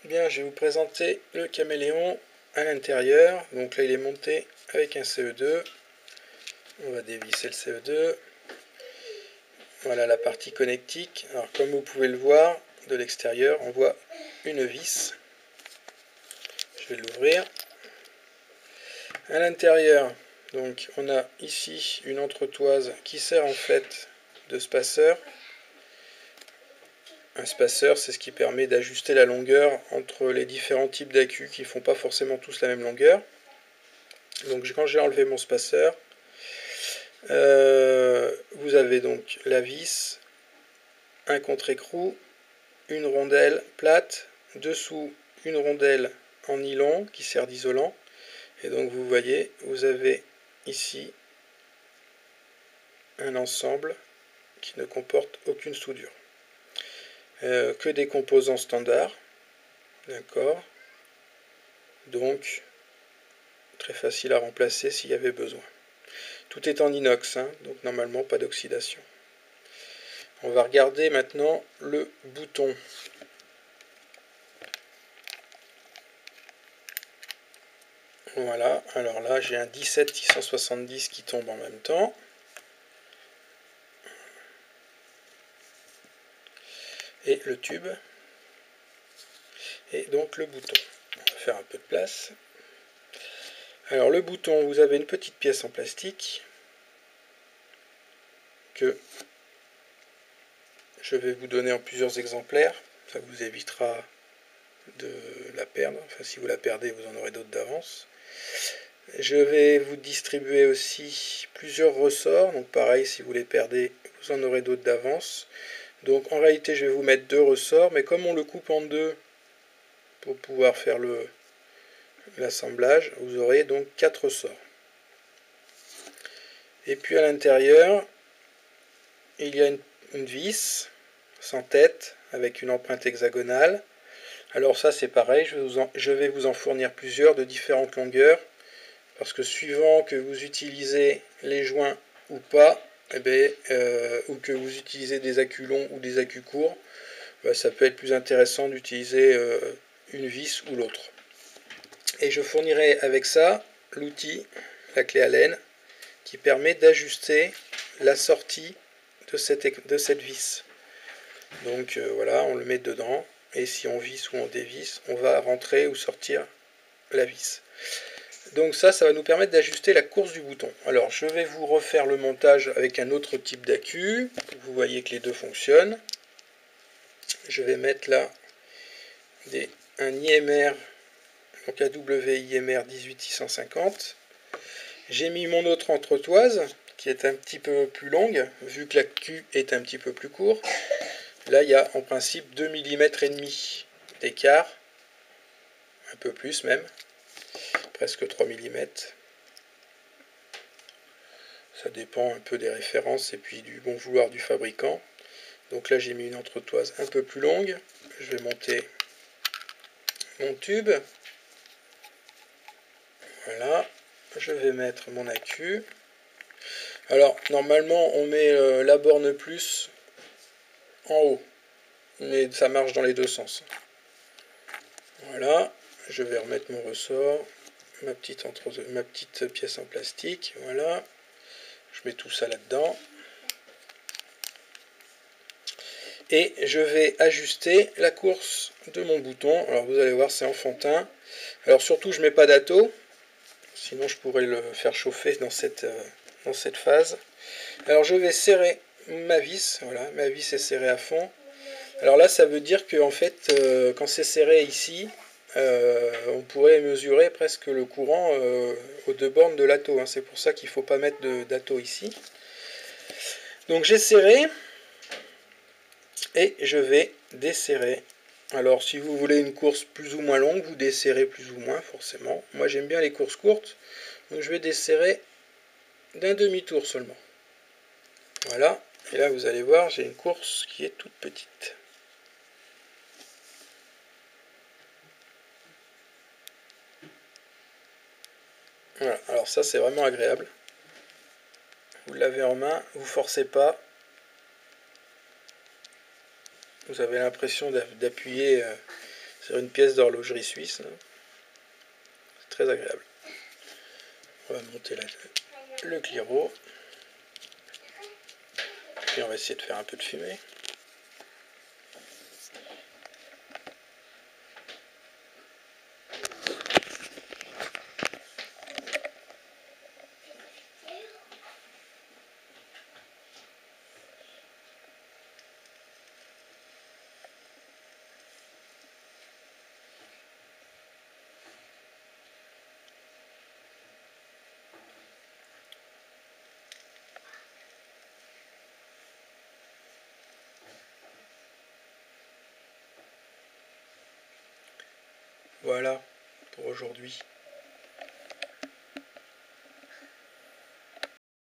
Bien, je vais vous présenter le caméléon à l'intérieur. Donc là, il est monté avec un CE2. On va dévisser le CE2. Voilà la partie connectique. Alors, comme vous pouvez le voir de l'extérieur, on voit une vis. Je vais l'ouvrir. À l'intérieur, donc, on a ici une entretoise qui sert en fait de spaceur. Un spaceur, c'est ce qui permet d'ajuster la longueur entre les différents types d'accus qui ne font pas forcément tous la même longueur. Donc quand j'ai enlevé mon spaceur, vous avez donc la vis, un contre-écrou, une rondelle plate, dessous une rondelle en nylon qui sert d'isolant. Et donc vous voyez, vous avez ici un ensemble qui ne comporte aucune soudure. Que des composants standards, d'accord, donc très facile à remplacer s'il y avait besoin. Tout est en inox, hein, donc normalement pas d'oxydation. On va regarder maintenant le bouton. Voilà, alors là j'ai un 17670 qui tombe en même temps. Et le tube. Et donc le bouton. On va faire un peu de place. Alors le bouton, vous avez une petite pièce en plastique que je vais vous donner en plusieurs exemplaires. Ça vous évitera de la perdre. Enfin, si vous la perdez, vous en aurez d'autres d'avance. Je vais vous distribuer aussi plusieurs ressorts. Donc pareil, si vous les perdez, vous en aurez d'autres d'avance. Donc en réalité, je vais vous mettre deux ressorts. Mais comme on le coupe en deux pour pouvoir faire l'assemblage, vous aurez donc 4 ressorts. Et puis à l'intérieur, il y a une vis sans tête avec une empreinte hexagonale. Alors ça c'est pareil, je vais vous en fournir plusieurs de différentes longueurs, parce que suivant que vous utilisez les joints ou pas, ou que vous utilisez des accus longs ou des accus courts, ça peut être plus intéressant d'utiliser une vis ou l'autre. Et je fournirai avec ça l'outil, la clé Allen, qui permet d'ajuster la sortie de cette vis. Donc voilà, on le met dedans, et si on visse ou on dévisse, on va rentrer ou sortir la vis. Donc ça va nous permettre d'ajuster la course du bouton. Alors je vais vous refaire le montage avec un autre type d'accu. Vous voyez que les deux fonctionnent. Je vais mettre là un IMR, donc AW IMR 18650. J'ai mis mon autre entretoise qui est un petit peu plus longue, vu que l'accu est un petit peu plus court. Là, il y a en principe 2 mm et demi d'écart, un peu plus même, presque 3 mm. Ça dépend un peu des références et puis du bon vouloir du fabricant. Donc là, j'ai mis une entretoise un peu plus longue. Je vais monter mon tube. Voilà. Je vais mettre mon accu. Alors, normalement, on met la borne plus en haut, mais ça marche dans les deux sens. Voilà, je vais remettre mon ressort, ma petite pièce en plastique, voilà. Je mets tout ça là-dedans. Et je vais ajuster la course de mon bouton. Alors vous allez voir, c'est enfantin. Alors surtout, je ne mets pas d'atto, sinon je pourrais le faire chauffer dans cette phase. Alors je vais serrer ma vis, voilà, ma vis est serrée à fond. Alors là, ça veut dire que en fait, quand c'est serré ici, on pourrait mesurer presque le courant aux deux bornes de l'atto. Hein. C'est pour ça qu'il ne faut pas mettre d'atto ici. Donc j'ai serré et je vais desserrer. Alors si vous voulez une course plus ou moins longue, vous desserrez plus ou moins forcément. Moi j'aime bien les courses courtes, donc je vais desserrer d'un demi-tour seulement. Voilà, et là vous allez voir, j'ai une course qui est toute petite. Voilà, alors ça c'est vraiment agréable. Vous l'avez en main, vous forcez pas. Vous avez l'impression d'appuyer, sur une pièce d'horlogerie suisse. C'est très agréable. On va monter le cliro. Puis on va essayer de faire un peu de fumée. Voilà pour aujourd'hui.